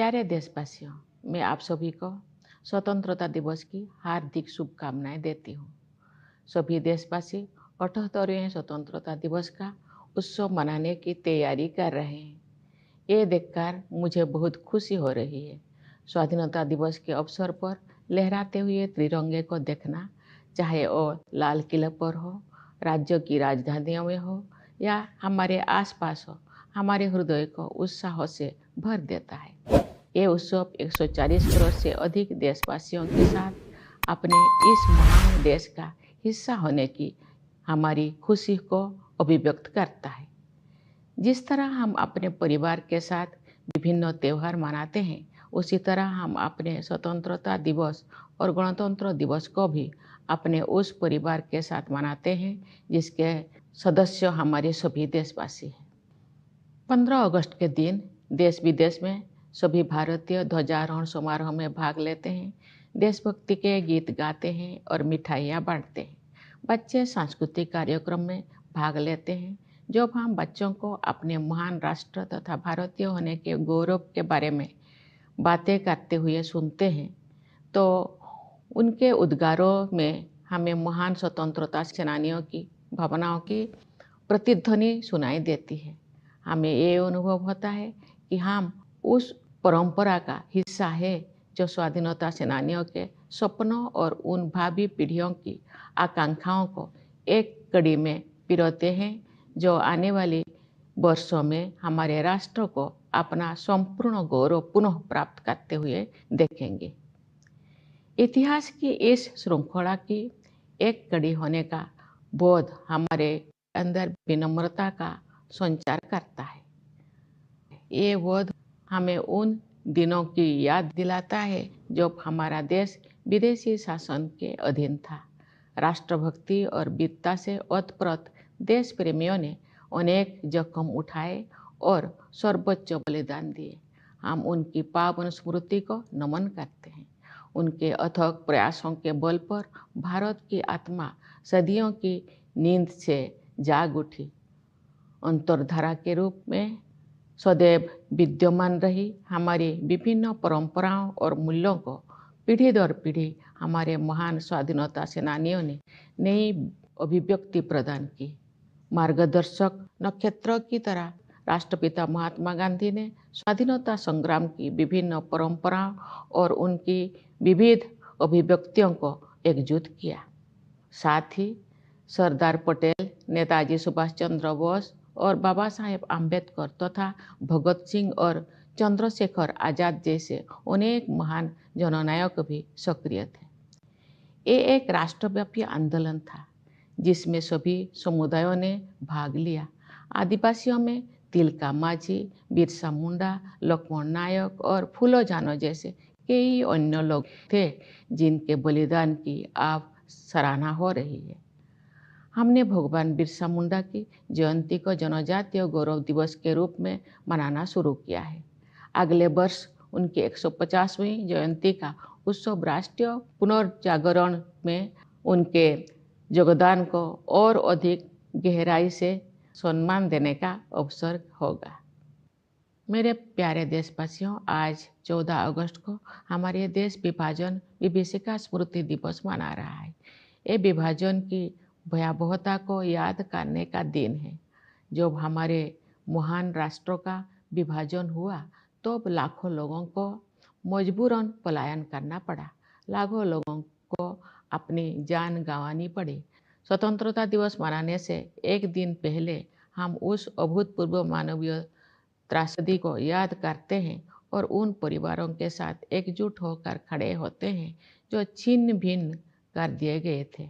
प्यारे देशवासियों, मैं आप सभी को स्वतंत्रता दिवस की हार्दिक शुभकामनाएं देती हूँ। सभी देशवासी 78वें स्वतंत्रता दिवस का उत्सव मनाने की तैयारी कर रहे हैं। ये देखकर मुझे बहुत खुशी हो रही है। स्वाधीनता दिवस के अवसर पर लहराते हुए तिरंगे को देखना, चाहे वो लाल किले पर हो, राज्यों की राजधानियों में हो या हमारे आसपास हो, हमारे हृदय को उत्साह से भर देता है। ये उत्सव 140 करोड़ से अधिक देशवासियों के साथ अपने इस महान देश का हिस्सा होने की हमारी खुशी को अभिव्यक्त करता है। जिस तरह हम अपने परिवार के साथ विभिन्न त्यौहार मनाते हैं, उसी तरह हम अपने स्वतंत्रता दिवस और गणतंत्र दिवस को भी अपने उस परिवार के साथ मनाते हैं जिसके सदस्य हमारे सभी देशवासी हैं। 15 अगस्त के दिन देश विदेश में सभी भारतीय ध्वजारोहण समारोह में भाग लेते हैं, देशभक्ति के गीत गाते हैं और मिठाइयाँ बांटते हैं। बच्चे सांस्कृतिक कार्यक्रम में भाग लेते हैं। जब हम बच्चों को अपने महान राष्ट्र तथा भारतीय होने के गौरव के बारे में बातें करते हुए सुनते हैं, तो उनके उद्गारों में हमें महान स्वतंत्रता सेनानियों की भावनाओं की प्रतिध्वनि सुनाई देती है। हमें ये अनुभव होता है कि हम उस परंपरा का हिस्सा है जो स्वाधीनता सेनानियों के सपनों और उन भावी पीढ़ियों की आकांक्षाओं को एक कड़ी में पिरोते हैं, जो आने वाली वर्षों में हमारे राष्ट्र को अपना संपूर्ण गौरव पुनः प्राप्त करते हुए देखेंगे। इतिहास की इस श्रृंखला की एक कड़ी होने का बोध हमारे अंदर विनम्रता का संचार करता है। ये बोध हमें उन दिनों की याद दिलाता है जब हमारा देश विदेशी शासन के अधीन था। राष्ट्रभक्ति और वीरता से ओतप्रोत देश प्रेमियों ने अनेक जोखिम उठाए और सर्वोच्च बलिदान दिए। हम उनकी पावन स्मृति को नमन करते हैं। उनके अथक प्रयासों के बल पर भारत की आत्मा सदियों की नींद से जाग उठी, अंतर्धारा के रूप में सदैव विद्यमान रही। हमारी विभिन्न परंपराओं और मूल्यों को पीढ़ी दर पीढ़ी हमारे महान स्वाधीनता सेनानियों ने नई अभिव्यक्ति प्रदान की। मार्गदर्शक नक्षत्र की तरह राष्ट्रपिता महात्मा गांधी ने स्वाधीनता संग्राम की विभिन्न परंपराओं और उनकी विविध अभिव्यक्तियों को एकजुट किया। साथ ही सरदार पटेल, नेताजी सुभाष चंद्र बोस और बाबा साहेब आम्बेडकर तथा भगत सिंह और चंद्रशेखर आजाद जैसे अनेक महान जननायक भी सक्रिय थे। ये एक राष्ट्रव्यापी आंदोलन था जिसमें सभी समुदायों ने भाग लिया। आदिवासियों में तिलका मांझी, बिरसा मुंडा, लक्ष्मण नायक और फूलो जानो जैसे कई अन्य लोग थे जिनके बलिदान की अब सराहना हो रही है। हमने भगवान बिरसा मुंडा की जयंती को जनजातीय गौरव दिवस के रूप में मनाना शुरू किया है। अगले वर्ष उनकी 150वीं जयंती का उत्सव राष्ट्रीय पुनर्जागरण में उनके योगदान को और अधिक गहराई से सम्मान देने का अवसर होगा। मेरे प्यारे देशवासियों, आज 14 अगस्त को हमारे देश विभाजन विभीषिका स्मृति दिवस मना रहा है। ये विभाजन की भयावहता को याद करने का दिन है। जब हमारे महान राष्ट्रों का विभाजन हुआ तो लाखों लोगों को मजबूरन पलायन करना पड़ा। लाखों लोगों को अपनी जान गंवानी पड़ी। स्वतंत्रता दिवस मनाने से एक दिन पहले हम उस अभूतपूर्व मानवीय त्रासदी को याद करते हैं और उन परिवारों के साथ एकजुट होकर खड़े होते हैं जो छिन्न भिन्न कर दिए गए थे।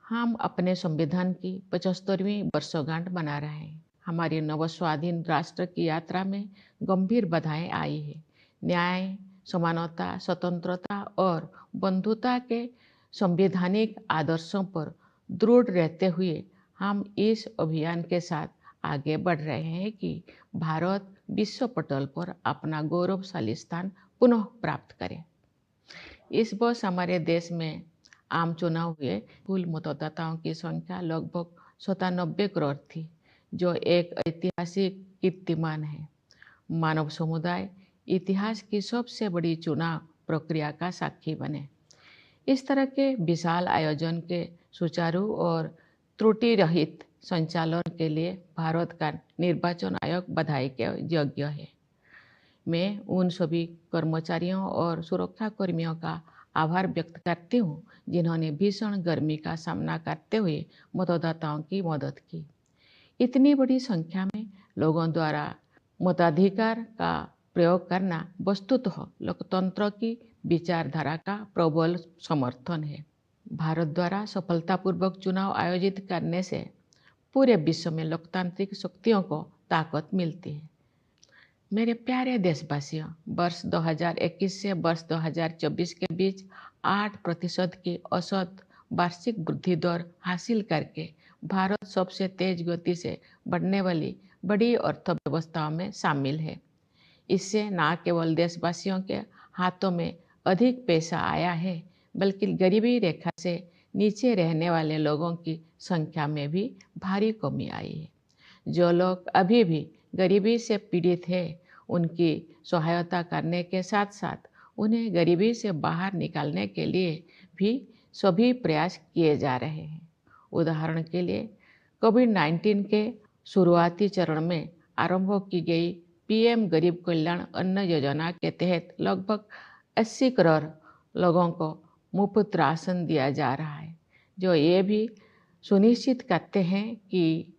हम अपने संविधान की 75वीं वर्षगांठ मना रहे हैं। हमारी नवस्वाधीन राष्ट्र की यात्रा में गंभीर बाधाएं आई है। न्याय, समानता, स्वतंत्रता और बंधुता के संवैधानिक आदर्शों पर दृढ़ रहते हुए हम इस अभियान के साथ आगे बढ़ रहे हैं कि भारत विश्व पटल पर अपना गौरवशाली स्थान पुनः प्राप्त करे। इस वर्ष हमारे देश में आम चुनाव हुए। कुल मतदाताओं की संख्या लगभग 97 करोड़ थी, जो एक ऐतिहासिक कीर्तिमान है। मानव समुदाय इतिहास की सबसे बड़ी चुनाव प्रक्रिया का साक्षी बने। इस तरह के विशाल आयोजन के सुचारू और त्रुटि रहित संचालन के लिए भारत का निर्वाचन आयोग बधाई के योग्य है। मैं उन सभी कर्मचारियों और सुरक्षा कर्मियों का आभार व्यक्त करती हूँ जिन्होंने भीषण गर्मी का सामना करते हुए मतदाताओं की मदद की। इतनी बड़ी संख्या में लोगों द्वारा मताधिकार का प्रयोग करना वस्तुतः लोकतंत्र की विचारधारा का प्रबल समर्थन है। भारत द्वारा सफलतापूर्वक चुनाव आयोजित करने से पूरे विश्व में लोकतांत्रिक शक्तियों को ताकत मिलती है। मेरे प्यारे देशवासियों, वर्ष 2021 से वर्ष 2024 के बीच 8% की औसत वार्षिक वृद्धि दर हासिल करके भारत सबसे तेज गति से बढ़ने वाली बड़ी अर्थव्यवस्थाओं में शामिल है। इससे न केवल देशवासियों के हाथों में अधिक पैसा आया है, बल्कि गरीबी रेखा से नीचे रहने वाले लोगों की संख्या में भी भारी कमी आई है। जो लोग अभी भी गरीबी से पीड़ित हैं, उनकी सहायता करने के साथ साथ उन्हें गरीबी से बाहर निकालने के लिए भी सभी प्रयास किए जा रहे हैं। उदाहरण के लिए कोविड-19 के शुरुआती चरण में आरंभ की गई पीएम गरीब कल्याण अन्न योजना के तहत लगभग 80 करोड़ लोगों को मुफ्त राशन दिया जा रहा है, जो ये भी सुनिश्चित करते हैं कि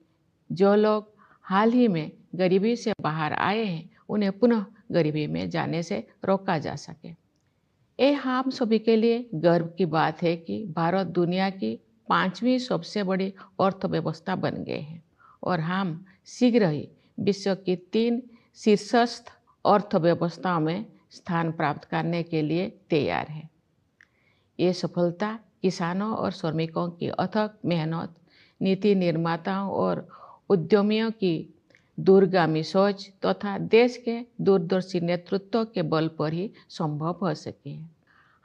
जो लोग हाल ही में गरीबी से बाहर आए हैं, उन्हें पुनः गरीबी में जाने से रोका जा सके। ये हम सभी के लिए गर्व की बात है कि भारत दुनिया की 5वीं सबसे बड़ी अर्थव्यवस्था बन गए हैं और हम शीघ्र ही विश्व की 3 शीर्षस्थ अर्थव्यवस्थाओं में स्थान प्राप्त करने के लिए तैयार है। ये सफलता किसानों और श्रमिकों की अथक मेहनत, नीति निर्माताओं और उद्यमियों की दूरगामी सोच तथा देश के दूरदर्शी नेतृत्व के बल पर ही संभव हो सके है।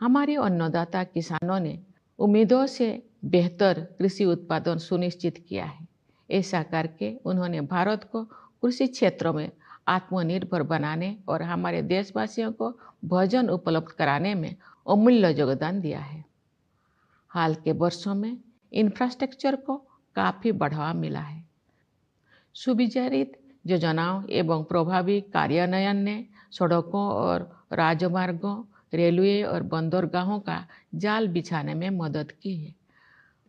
हमारे अन्नदाता किसानों ने उम्मीदों से बेहतर कृषि उत्पादन सुनिश्चित किया है। ऐसा करके उन्होंने भारत को कृषि क्षेत्र में आत्मनिर्भर बनाने और हमारे देशवासियों को भोजन उपलब्ध कराने में अमूल्य योगदान दिया है। हाल के वर्षों में इंफ्रास्ट्रक्चर को काफ़ी बढ़ावा मिला है। सुविचारित योजनाओं एवं प्रभावी कार्यान्वयन ने सड़कों और राजमार्गों, रेलवे और बंदरगाहों का जाल बिछाने में मदद की है।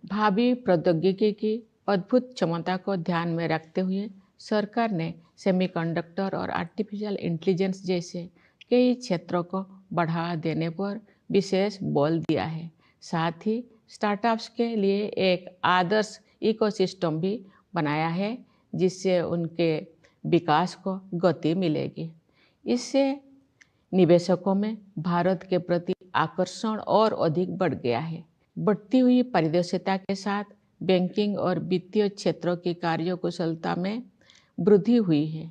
भावी प्रौद्योगिकी की अद्भुत क्षमता को ध्यान में रखते हुए सरकार ने सेमीकंडक्टर और आर्टिफिशियल इंटेलिजेंस जैसे कई क्षेत्रों को बढ़ावा देने पर विशेष बल दिया है। साथ ही स्टार्टअप्स के लिए एक आदर्श इकोसिस्टम भी बनाया है, जिससे उनके विकास को गति मिलेगी। इससे निवेशकों में भारत के प्रति आकर्षण और अधिक बढ़ गया है। बढ़ती हुई पारदर्शिता के साथ बैंकिंग और वित्तीय क्षेत्रों की कार्यकुशलता में वृद्धि हुई है।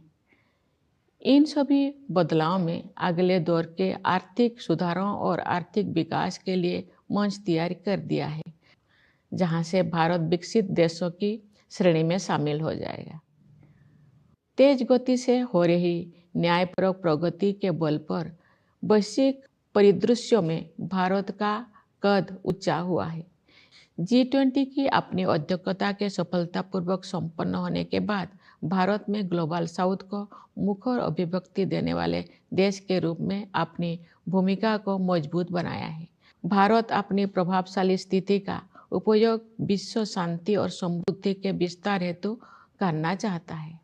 इन सभी बदलावों में अगले दौर के आर्थिक सुधारों और आर्थिक विकास के लिए मंच तैयार कर दिया है, जहां से भारत विकसित देशों की श्रेणी में शामिल हो जाएगा। तेज गति से हो रही न्यायपरक प्रगति के बल पर वैश्विक परिदृश्यों में भारत का कद ऊंचा हुआ है। G20 की अपनी अध्यक्षता के सफलतापूर्वक संपन्न होने के बाद भारत में ग्लोबल साउथ को मुखर अभिव्यक्ति देने वाले देश के रूप में अपनी भूमिका को मजबूत बनाया है। भारत अपनी प्रभावशाली स्थिति का उपयोग विश्व शांति और समृद्धि के विस्तार हेतु करना चाहता है।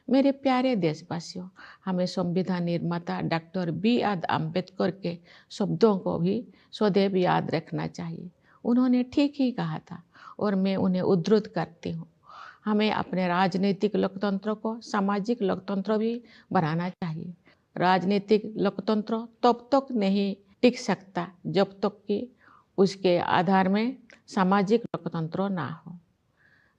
मेरे प्यारे देशवासियों, हमें संविधान निर्माता डॉक्टर B.R. अम्बेडकर के शब्दों को भी सदैव याद रखना चाहिए। उन्होंने ठीक ही कहा था और मैं उन्हें उद्धृत करती हूँ। हमें अपने राजनीतिक लोकतंत्र को सामाजिक लोकतंत्र भी बनाना चाहिए। राजनीतिक लोकतंत्र तब तक नहीं टिक सकता जब तक कि उसके आधार में सामाजिक लोकतंत्र ना हो।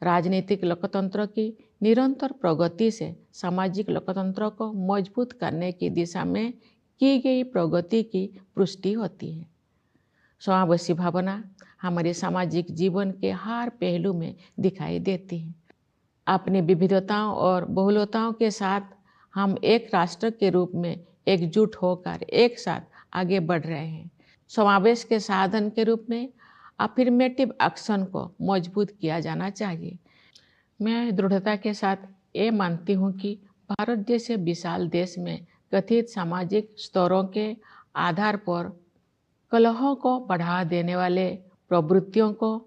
राजनीतिक लोकतंत्र की निरंतर प्रगति से सामाजिक लोकतंत्र को मजबूत करने की दिशा में की गई प्रगति की पुष्टि होती है। समावेशी भावना हमारे सामाजिक जीवन के हर पहलू में दिखाई देती है। अपनी विविधताओं और बहुलताओं के साथ हम एक राष्ट्र के रूप में एकजुट होकर एक साथ आगे बढ़ रहे हैं। समावेश के साधन के रूप में अफर्मेटिव एक्शन को मजबूत किया जाना चाहिए। मैं दृढ़ता के साथ ये मानती हूँ कि भारत जैसे विशाल देश में कथित सामाजिक स्तरों के आधार पर कलहों को बढ़ावा देने वाले प्रवृत्तियों को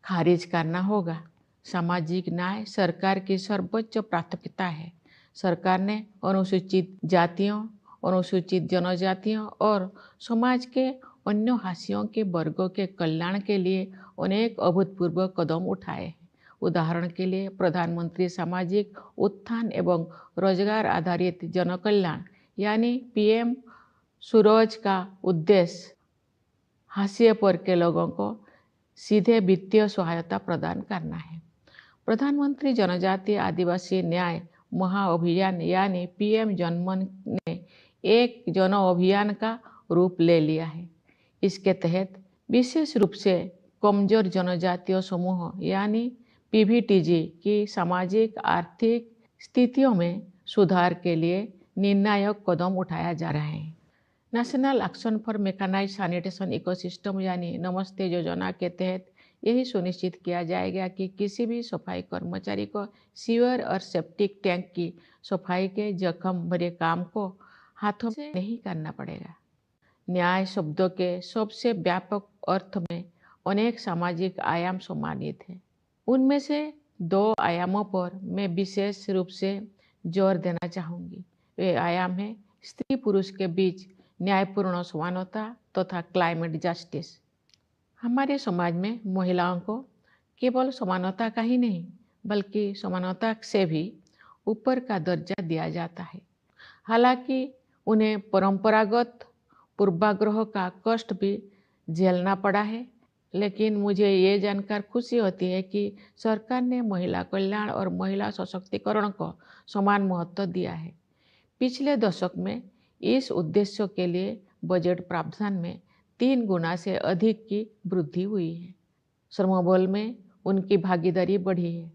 खारिज करना होगा। सामाजिक न्याय सरकार की सर्वोच्च प्राथमिकता है। सरकार ने अनुसूचित जातियों, अनुसूचित जनजातियों और समाज के अन्य हाशियों के वर्गों के कल्याण के लिए अनेक अभूतपूर्व कदम उठाए हैं। उदाहरण के लिए प्रधानमंत्री सामाजिक उत्थान एवं रोजगार आधारित जनकल्याण यानी पीएम सूरज का उद्देश्य हाशिए पर के लोगों को सीधे वित्तीय सहायता प्रदान करना है। प्रधानमंत्री जनजातीय आदिवासी न्याय महाअभियान यानी पीएम जनमन ने एक जन अभियान का रूप ले लिया है। इसके तहत विशेष रूप से कमजोर जनजातीय समूह यानी पीवीटीजी की सामाजिक आर्थिक स्थितियों में सुधार के लिए निर्णायक कदम उठाया जा रहा है। National action for mechanised sanitation ecosystem यानी नमस्ते योजना के तहत यही सुनिश्चित किया जाएगा कि किसी भी सफाई कर्मचारी को सीवर और सेप्टिक टैंक की सफाई के जख्म भरे काम को हाथों से नहीं करना पड़ेगा। न्याय शब्दों के सबसे व्यापक अर्थ में अनेक सामाजिक आयाम सम्मानित हैं। उनमें से 2 आयामों पर मैं विशेष रूप से जोर देना चाहूँगी। वे आयाम हैं स्त्री पुरुष के बीच न्यायपूर्ण समानता तथा क्लाइमेट जस्टिस। हमारे समाज में महिलाओं को केवल समानता का ही नहीं बल्कि समानता से भी ऊपर का दर्जा दिया जाता है। हालांकि उन्हें परंपरागत पूर्वाग्रह का कष्ट भी झेलना पड़ा है, लेकिन मुझे ये जानकर खुशी होती है कि सरकार ने महिला कल्याण और महिला सशक्तिकरण को समान महत्व दिया है। पिछले दशक में इस उद्देश्य के लिए बजट प्रावधान में 3 गुना से अधिक की वृद्धि हुई है। श्रमबल में उनकी भागीदारी बढ़ी है।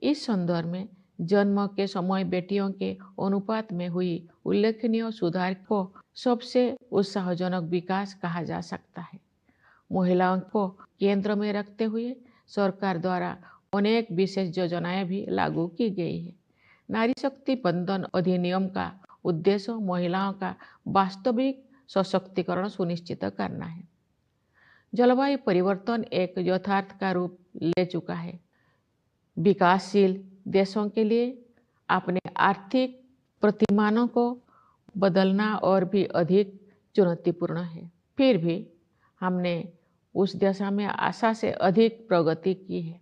इस संदर्भ में जन्म के समय बेटियों के अनुपात में हुई उल्लेखनीय सुधार को सबसे उत्साहजनक विकास कहा जा सकता है। महिलाओं को केंद्र में रखते हुए सरकार द्वारा अनेक विशेष योजनाएं भी लागू की गई है। नारी शक्ति बंधन अधिनियम का उद्देश्य महिलाओं का वास्तविक सशक्तिकरण सुनिश्चित करना है। जलवायु परिवर्तन एक यथार्थ का रूप ले चुका है। विकासशील देशों के लिए अपने आर्थिक प्रतिमानों को बदलना और भी अधिक चुनौतीपूर्ण है। फिर भी हमने उस दिशा में आशा से अधिक प्रगति की है।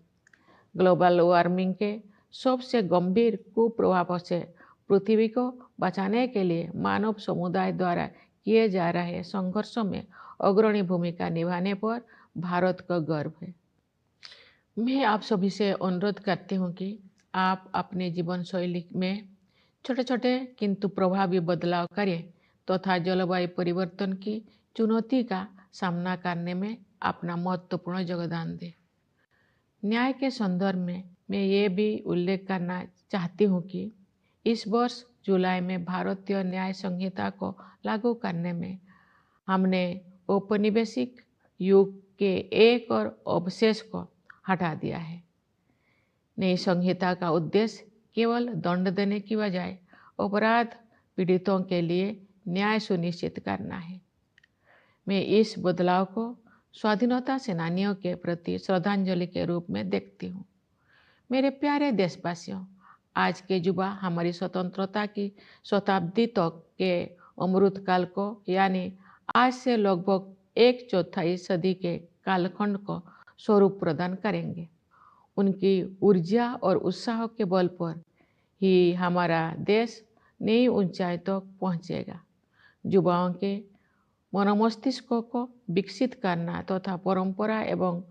ग्लोबल वार्मिंग के सबसे गंभीर कुप्रभावों से पृथ्वी को बचाने के लिए मानव समुदाय द्वारा किए जा रहे संघर्षों में अग्रणी भूमिका निभाने पर भारत का गर्व है। मैं आप सभी से अनुरोध करती हूँ कि आप अपने जीवन शैली में छोटे छोटे किंतु प्रभावी बदलाव करें तथा जलवायु परिवर्तन की चुनौती का सामना करने में अपना महत्वपूर्ण योगदान दें। न्याय के संदर्भ में मैं ये भी उल्लेख करना चाहती हूँ कि इस वर्ष जुलाई में भारतीय न्याय संहिता को लागू करने में हमने औपनिवेशिक युग के एक और अवशेष को हटा दिया है। नई संहिता का उद्देश्य केवल दंड देने की बजाय अपराध पीड़ितों के लिए न्याय सुनिश्चित करना है। मैं इस बदलाव को स्वाधीनता सेनानियों के प्रति श्रद्धांजलि के रूप में देखती हूँ। मेरे प्यारे देशवासियों, आज के युवा हमारी स्वतंत्रता की शताब्दी तक के अमृतकाल को यानी आज से लगभग 1/4 सदी के कालखंड को स्वरूप प्रदान करेंगे। उनकी ऊर्जा और उत्साह के बल पर ही हमारा देश नई ऊंचाई तक पहुंचेगा। युवाओं के मनोमस्तिष्कों को विकसित करना तथा परंपरा एवं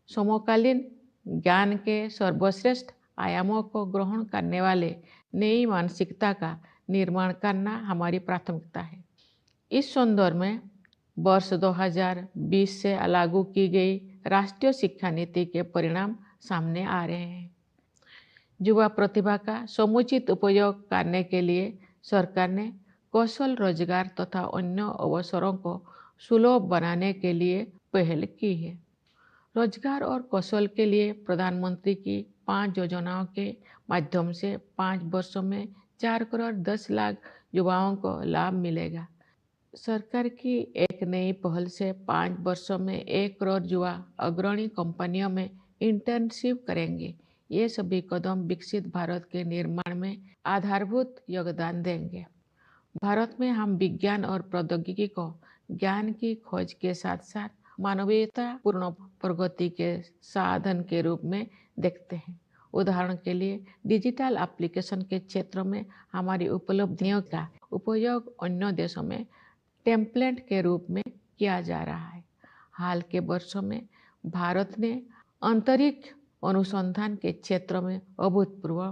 समकालीन ज्ञान के सर्वश्रेष्ठ आयामों को ग्रहण करने वाले नई मानसिकता का निर्माण करना हमारी प्राथमिकता है। इस संदर्भ में वर्ष 2020 से लागू की गई राष्ट्रीय शिक्षा नीति के परिणाम सामने आ रहे हैं। युवा प्रतिभा का समुचित उपयोग करने के लिए सरकार ने कौशल रोजगार तथा अन्य अवसरों को सुलभ बनाने के लिए पहल की है। रोजगार और कौशल के लिए प्रधानमंत्री की 5 योजनाओं के माध्यम से 5 वर्षों में 4 करोड़ 10 लाख युवाओं को लाभ मिलेगा। सरकार की एक नई पहल से 5 वर्षों में 1 करोड़ युवा अग्रणी कंपनियों में इंटर्नशिप करेंगे। ये सभी कदम विकसित भारत के निर्माण में आधारभूत योगदान देंगे। भारत में हम विज्ञान और प्रौद्योगिकी को ज्ञान की खोज के साथ साथ मानवीयतापूर्ण प्रगति के साधन के रूप में देखते हैं। उदाहरण के लिए डिजिटल एप्लीकेशन के क्षेत्र में हमारी उपलब्धियों का उपयोग अन्य देशों में टेम्पलेट के रूप में किया जा रहा है। हाल के वर्षों में भारत ने अंतरिक्ष अनुसंधान के क्षेत्र में अभूतपूर्व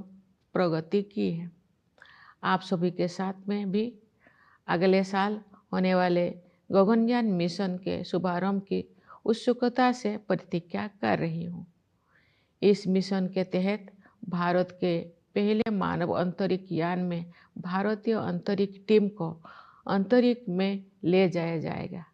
प्रगति की है। आप सभी के साथ में भी अगले साल होने वाले गगनयान मिशन के शुभारंभ की उत्सुकता से प्रतीक्षा कर रही हूँ। इस मिशन के तहत भारत के पहले मानव अंतरिक्ष यान में भारतीय अंतरिक्ष टीम को अंतरिक्ष में ले जाया जाएगा।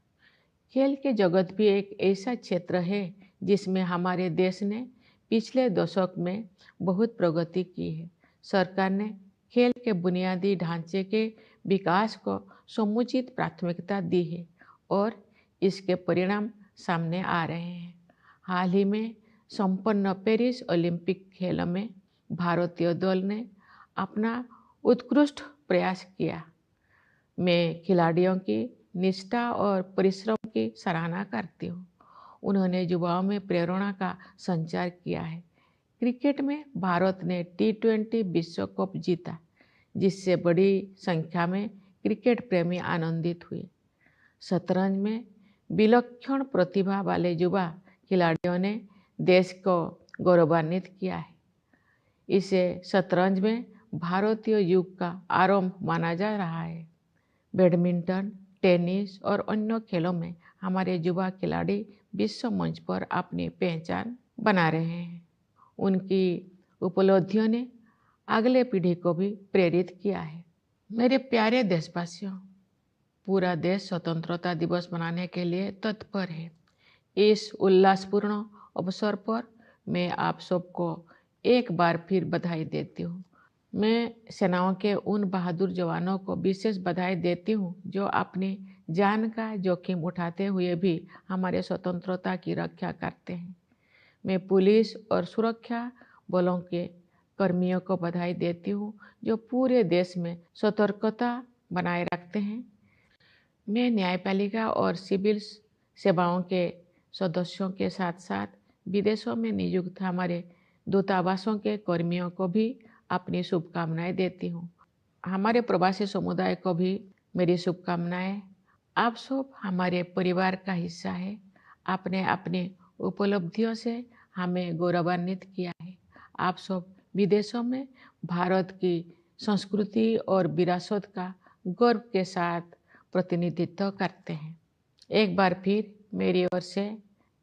खेल के जगत भी एक ऐसा क्षेत्र है जिसमें हमारे देश ने पिछले दशक में बहुत प्रगति की है। सरकार ने खेल के बुनियादी ढांचे के विकास को समुचित प्राथमिकता दी है और इसके परिणाम सामने आ रहे हैं। हाल ही में संपन्न पेरिस ओलंपिक खेलों में भारतीय दल ने अपना उत्कृष्ट प्रयास किया। मैं खिलाड़ियों की निष्ठा और परिश्रम की सराहना करती हूँ। उन्होंने युवाओं में प्रेरणा का संचार किया है। क्रिकेट में भारत ने T20 विश्व कप जीता, जिससे बड़ी संख्या में क्रिकेट प्रेमी आनंदित हुए। शतरंज में विलक्षण प्रतिभा वाले युवा खिलाड़ियों ने देश को गौरवान्वित किया है। इसे शतरंज में भारतीय युग का आरंभ माना जा रहा है। बैडमिंटन, टेनिस और अन्य खेलों में हमारे युवा खिलाड़ी विश्व मंच पर अपनी पहचान बना रहे हैं। उनकी उपलब्धियों ने अगले पीढ़ी को भी प्रेरित किया है। मेरे प्यारे देशवासियों, पूरा देश स्वतंत्रता दिवस मनाने के लिए तत्पर है। इस उल्लासपूर्ण अवसर पर मैं आप सबको एक बार फिर बधाई देती हूँ। मैं सेनाओं के उन बहादुर जवानों को विशेष बधाई देती हूँ जो अपनी जान का जोखिम उठाते हुए भी हमारे स्वतंत्रता की रक्षा करते हैं। मैं पुलिस और सुरक्षा बलों के कर्मियों को बधाई देती हूँ जो पूरे देश में सतर्कता बनाए रखते हैं। मैं न्यायपालिका और सिविल सेवाओं के सदस्यों के साथ साथ विदेशों में नियुक्त हमारे दूतावासों के कर्मियों को भी अपनी शुभकामनाएं देती हूँ। हमारे प्रवासी समुदाय को भी मेरी शुभकामनाएं। आप सब हमारे परिवार का हिस्सा है। आपने अपनी उपलब्धियों से हमें गौरवान्वित किया है। आप सब विदेशों में भारत की संस्कृति और विरासत का गर्व के साथ प्रतिनिधित्व करते हैं। एक बार फिर मेरी ओर से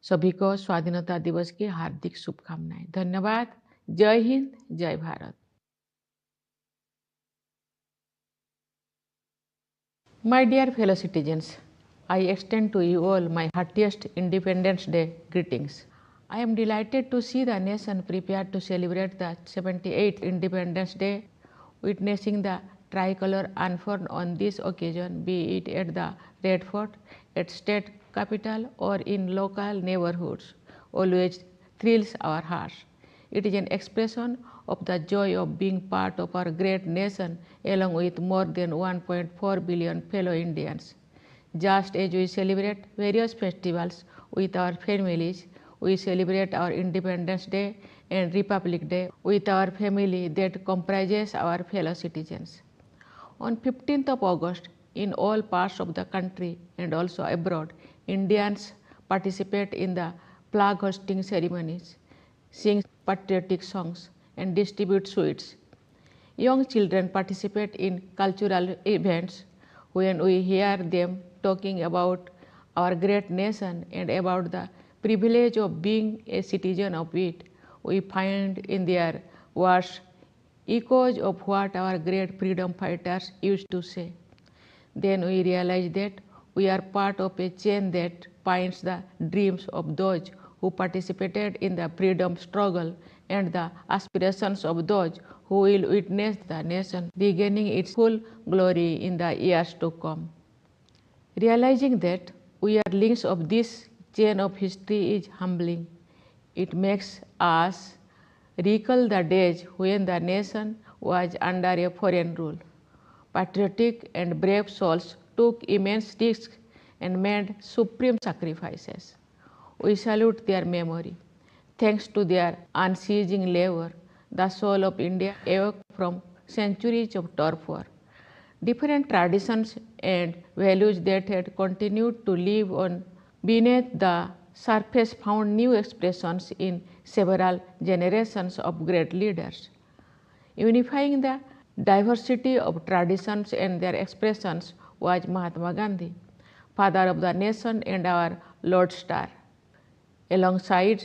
सभी को स्वाधीनता दिवस की हार्दिक शुभकामनाएं। धन्यवाद। जय हिंद, जय Bharat. My dear fellow citizens, I extend to you all my heartiest Independence Day greetings. I am delighted to see the nation prepared to celebrate the 78th Independence Day, witnessing the tricolor unfurled on this occasion, be it at the Red Fort, at state capital, or in local neighborhoods, always thrills our hearts. It is an expression of the joy of being part of our great nation along with more than 1.4 billion fellow Indians. Just as we celebrate various festivals with our families, we celebrate our Independence Day and Republic Day with our family that comprises our fellow citizens. On 15th of August, in all parts of the country and also abroad, Indians participate in the flag hosting ceremonies, sing patriotic songs, and distribute sweets. Young children participate in cultural events. When we hear them talking about our great nation and about the privilege of being a citizen of it, we find in their words echoes of what our great freedom fighters used to say. Then we realize that we are part of a chain that binds the dreams of those who participated in the freedom struggle and the aspirations of those who will witness the nation regaining its full glory in the years to come. Realizing that we are links of this chain of history is humbling. It makes us recall the days when the nation was under a foreign rule. Patriotic and brave souls took immense risks and made supreme sacrifices. We salute their memory. Thanks to their unceasing labor, the soul of India awoke from centuries of torpor. Different traditions and values that had continued to live on beneath the surface found new expressions in several generations of great leaders. Unifying the diversity of traditions and their expressions was Mahatma Gandhi, father of the nation and our lodestar. Alongside,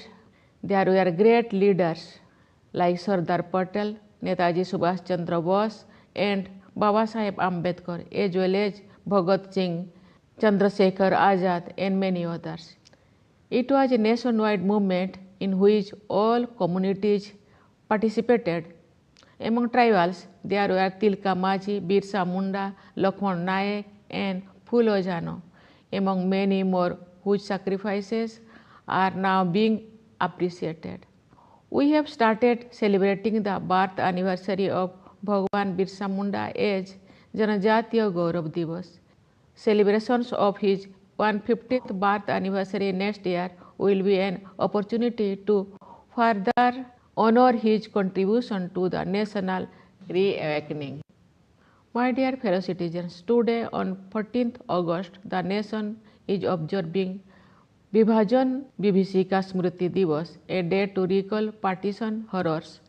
there were great leaders like Sardar Patel, Netaji Subhash Chandra Bose, and Baba Saheb Ambedkar, as well as Bhagat Singh, Chandrasekhar Azad, and many others. It was a nationwide movement in which all communities participated. Among tribals, there were Tilka Maji, Birsa Munda, Lakshman Naik, and Phulo Jano, among many more whose sacrifices are now being appreciated. We have started celebrating the birth anniversary of Bhagwan Birsa Munda as Janajatiya Gaurav Divas. Celebrations of his 150th birth anniversary next year will be an opportunity to further honor his contribution to the national reawakening. My dear fellow citizens, today on 14th August, the nation is observing Vibhajan Vibhishika Smriti Divas, a day to recall partition horrors.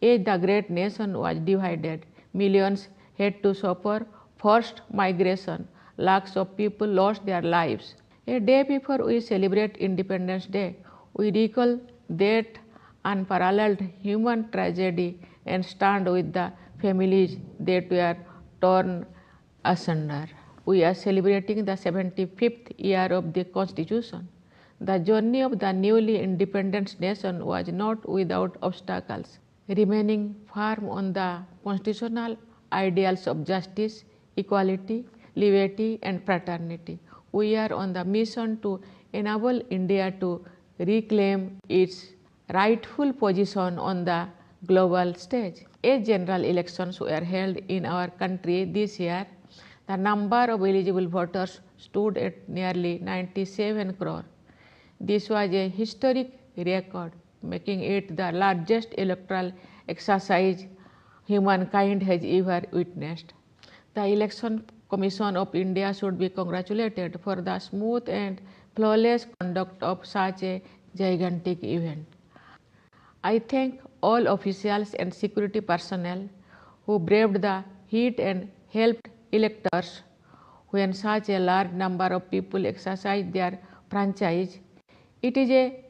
As the great nation was divided, millions had to suffer forced migration, lakhs of people lost their lives. A day before we celebrate Independence Day, we recall that unparalleled human tragedy and stand with the families that were torn asunder. We are celebrating the 75th year of the Constitution. The journey of the newly independent nation was not without obstacles. Remaining firm on the constitutional ideals of justice, equality, liberty, and fraternity, we are on the mission to enable India to reclaim its rightful position on the global stage. As general elections were held in our country this year, the number of eligible voters stood at nearly 97 crore. This was a historic record, making it the largest electoral exercise humankind has ever witnessed. The Election Commission of India should be congratulated for the smooth and flawless conduct of such a gigantic event. I thank all officials and security personnel who braved the heat and helped electors when such a large number of people exercised their franchise. It is a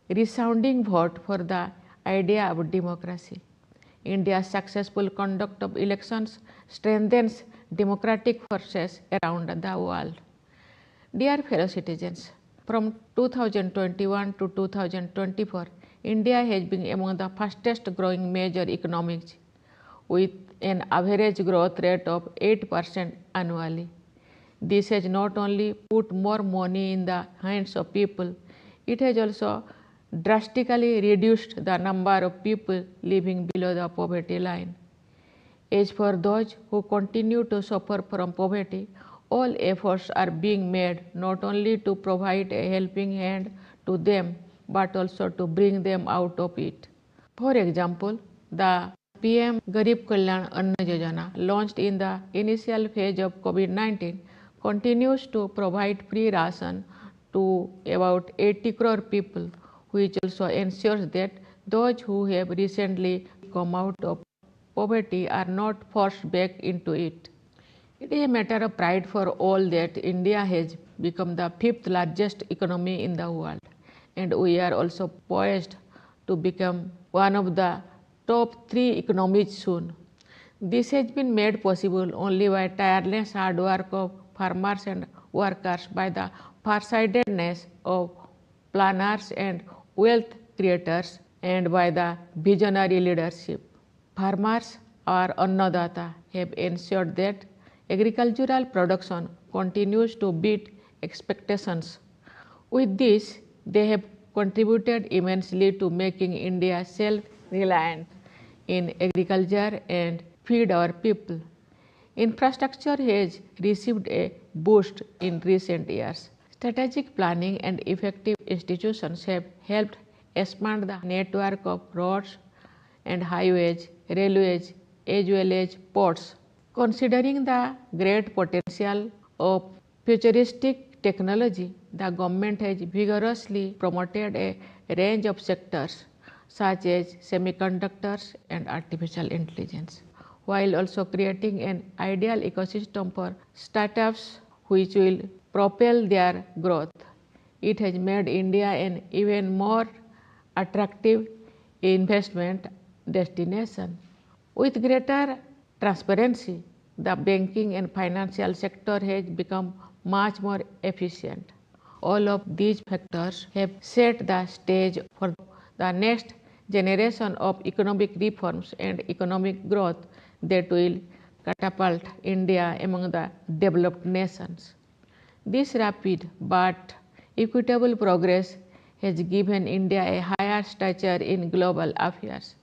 resounding vote for the idea of democracy. India's successful conduct of elections strengthens democratic forces around the world. Dear fellow citizens, from 2021 to 2024, India has been among the fastest growing major economies with an average growth rate of 8% annually. This has not only put more money in the hands of people, it has also drastically reduced the number of people living below the poverty line. As for those who continue to suffer from poverty, all efforts are being made not only to provide a helping hand to them, but also to bring them out of it. For example, the PM Garib Kalyan Anna Yojana, launched in the initial phase of COVID-19, continues to provide free ration to about 80 crore people, which also ensures that those who have recently come out of poverty are not forced back into it. It is a matter of pride for all that India has become the 5th largest economy in the world, and we are also poised to become one of the top 3 economies soon. This has been made possible only by tireless hard work of farmers and workers, by the farsightedness of planners and wealth creators, and by the visionary leadership. Farmers, our Annadata, have ensured that agricultural production continues to beat expectations. With this, they have contributed immensely to making India self-reliant in agriculture and feed our people. Infrastructure has received a boost in recent years. Strategic planning and effective institutions have helped expand the network of roads and highways, railways, as well as ports. Considering the great potential of futuristic technology, the government has vigorously promoted a range of sectors such as semiconductors and artificial intelligence, while also creating an ideal ecosystem for startups which will propel their growth. It has made India an even more attractive investment destination. With greater transparency, the banking and financial sector has become much more efficient. All of these factors have set the stage for the next generation of economic reforms and economic growth that will catapult India among the developed nations. This rapid but equitable progress has given India a higher stature in global affairs.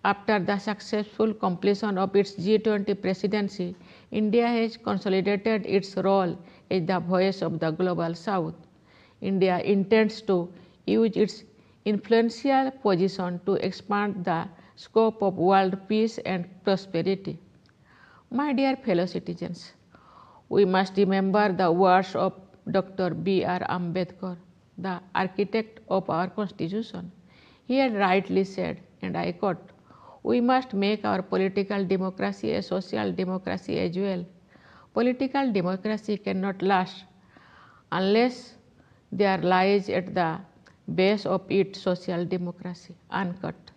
After the successful completion of its G20 presidency, India has consolidated its role as the voice of the global South. India intends to use its influential position to expand the scope of world peace and prosperity. My dear fellow citizens, we must remember the words of Dr. B.R. Ambedkar, the architect of our Constitution. He had rightly said, and I quote, "We must make our political democracy a social democracy as well. Political democracy cannot last unless there lies at the base of it social democracy." Unquote.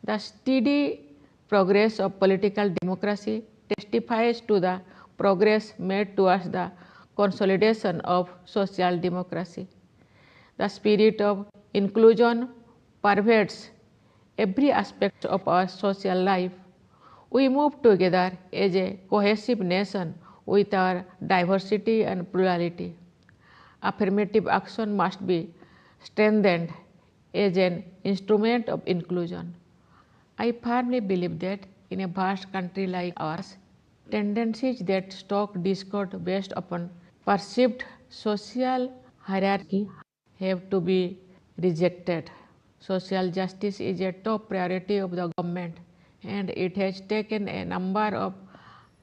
The steady progress of political democracy testifies to the progress made towards the consolidation of social democracy. The spirit of inclusion pervades every aspect of our social life. We move together as a cohesive nation with our diversity and plurality. Affirmative action must be strengthened as an instrument of inclusion. I firmly believe that in a vast country like ours, tendencies that stoke discord based upon perceived social hierarchy have to be rejected. Social justice is a top priority of the government, and it has taken a number of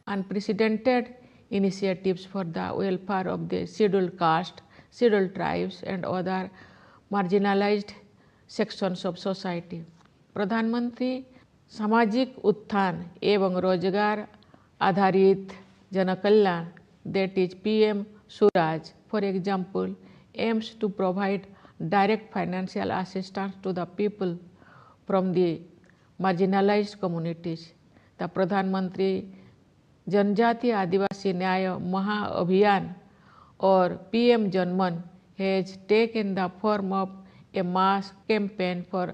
unprecedented initiatives for the welfare of the scheduled caste, scheduled tribes, and other marginalized sections of society. प्रधानमंत्री सामाजिक उत्थान एवं रोजगार आधारित जनकल्याण, that is PM Suraj, for example, aims to provide direct financial assistance to the people from the marginalized communities. The Pradhan Mantri जनजातीय आदिवासी न्याय महाअभियान or PM Janman has taken the form of a mass campaign for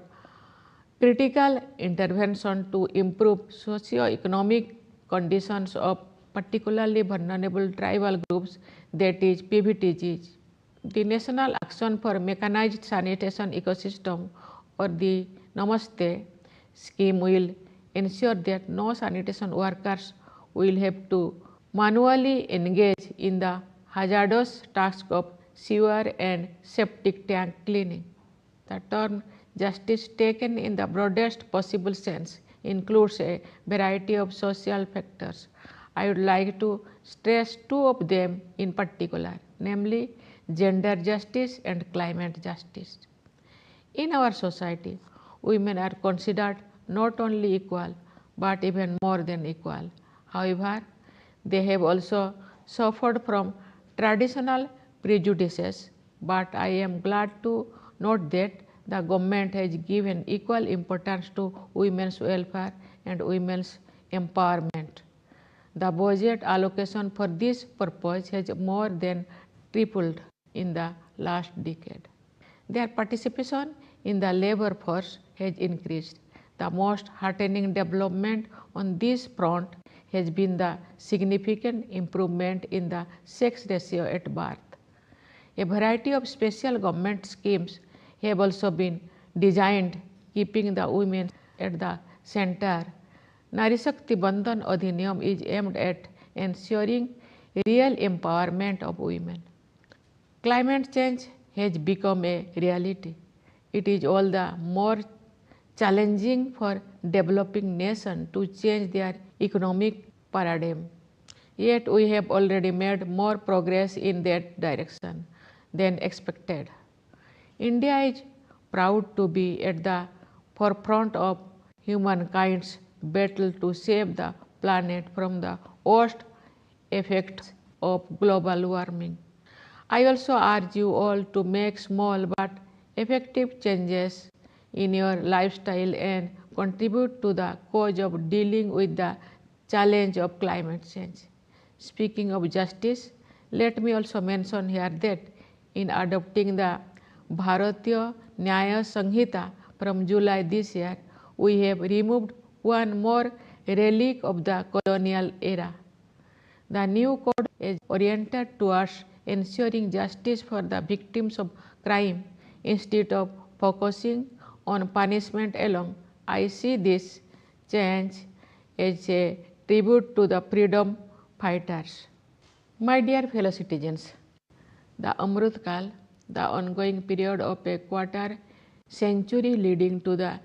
critical intervention to improve socio-economic conditions of particularly vulnerable tribal groups, that is PVTGs. The National Action for Mechanized Sanitation Ecosystem, or the Namaste scheme, will ensure that no sanitation workers will have to manually engage in the hazardous task of sewer and septic tank cleaning. The term justice, taken in the broadest possible sense, includes a variety of social factors. I would like to stress two of them in particular, namely gender justice and climate justice. In our society, women are considered not only equal but even more than equal. However, they have also suffered from traditional prejudices, but I am glad to note that the government has given equal importance to women's welfare and women's empowerment. The budget allocation for this purpose has more than tripled in the last decade. Their participation in the labor force has increased. The most heartening development on this front has been the significant improvement in the sex ratio at birth. A variety of special government schemes have also been designed keeping the women at the center. Nari Shakti Bandhan Adhiniyam is aimed at ensuring real empowerment of women. Climate change has become a reality. It is all the more challenging for developing nations to change their economic paradigm. Yet we have already made more progress in that direction than expected. India is proud to be at the forefront of humankind's battle to save the planet from the worst effects of global warming. I also urge you all to make small but effective changes in your lifestyle and contribute to the cause of dealing with the challenge of climate change. Speaking of justice, let me also mention here that in adopting the Bharatiya Nyaya Sanhita from July this year, we have removed one more relic of the colonial era. The new code is oriented towards ensuring justice for the victims of crime instead of focusing on punishment alone. I see this change as a tribute to the freedom fighters. My dear fellow citizens, the Amrit Kal, the ongoing period of a quarter century leading to the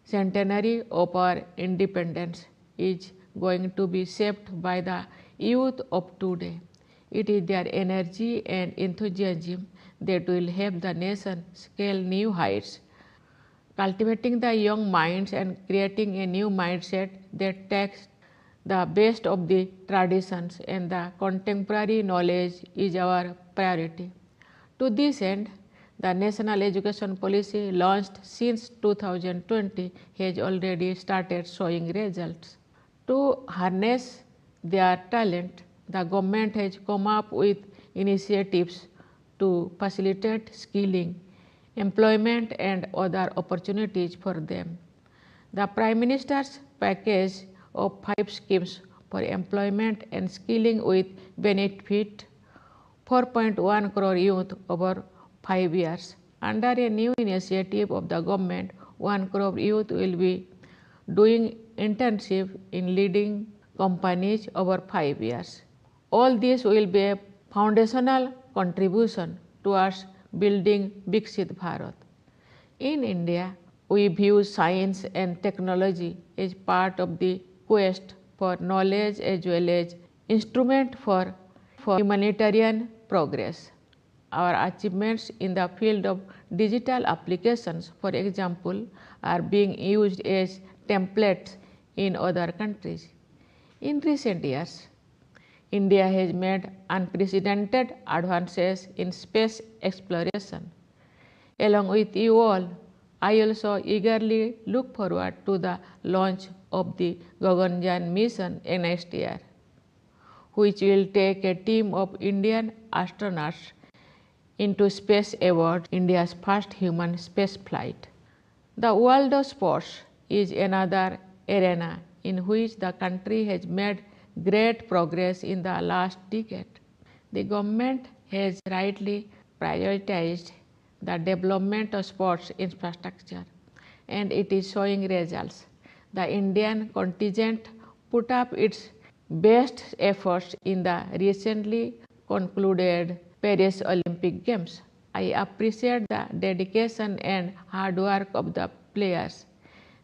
centenary of our independence, is going to be shaped by the youth of today. It is their energy and enthusiasm that will help the nation scale new heights. Cultivating the young minds and creating a new mindset that takes the best of the traditions and the contemporary knowledge is our priority. To this end, the National Education Policy launched since 2020 has already started showing results. To harness their talent, the government has come up with initiatives to facilitate skilling, employment and other opportunities for them. The Prime Minister's package of 5 schemes for employment and skilling with benefit 4.1 crore youth over 5 years. Under a new initiative of the government, 1 crore youth will be doing internship in leading companies over 5 years. All this will be a foundational contribution towards building Viksit Bharat. In India, we view science and technology as part of the quest for knowledge as well as instrument for humanitarian progress. Our achievements in the field of digital applications, for example, are being used as templates in other countries. In recent years, India has made unprecedented advances in space exploration. Along with you all, I also eagerly look forward to the launch of the Gaganyaan mission next year, which will take a team of Indian astronauts into space aboard India's first human space flight. The world of sports is another arena in which the country has made great progress in the last decade. The government has rightly prioritized the development of sports infrastructure, and it is showing results. The Indian contingent put up its best efforts in the recently concluded Paris Olympic Games. I appreciate the dedication and hard work of the players.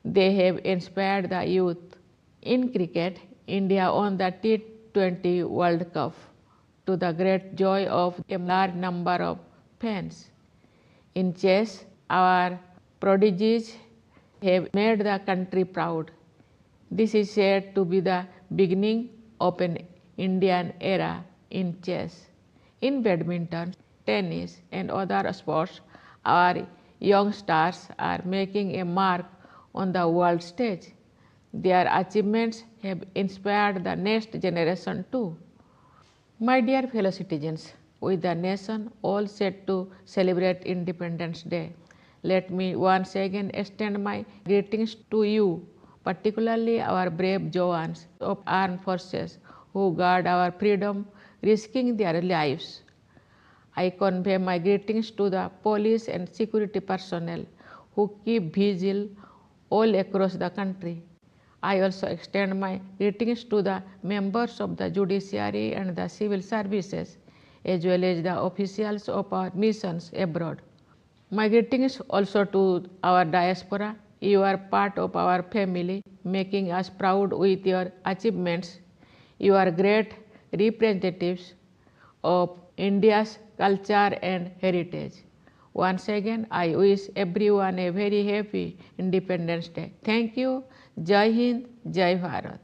They have inspired the youth. In cricket, India won the T20 World Cup to the great joy of a large number of fans. In chess, our prodigies have made the country proud. This is said to be the beginning of an Indian era in chess. In badminton, tennis and other sports, our young stars are making a mark on the world stage. Their achievements have inspired the next generation too. My dear fellow citizens, with the nation all set to celebrate Independence Day, let me once again extend my greetings to you, particularly our brave jawans of armed forces who guard our freedom, risking their lives. I convey my greetings to the police and security personnel who keep vigil all across the country. I also extend my greetings to the members of the judiciary and the civil services, as well as the officials of our missions abroad. My greetings also to our diaspora. You are part of our family, making us proud with your achievements. You are great representatives of India's culture and heritage. Once again, I wish everyone a very happy Independence Day. Thank you. Jai Hind, Jai Bharat.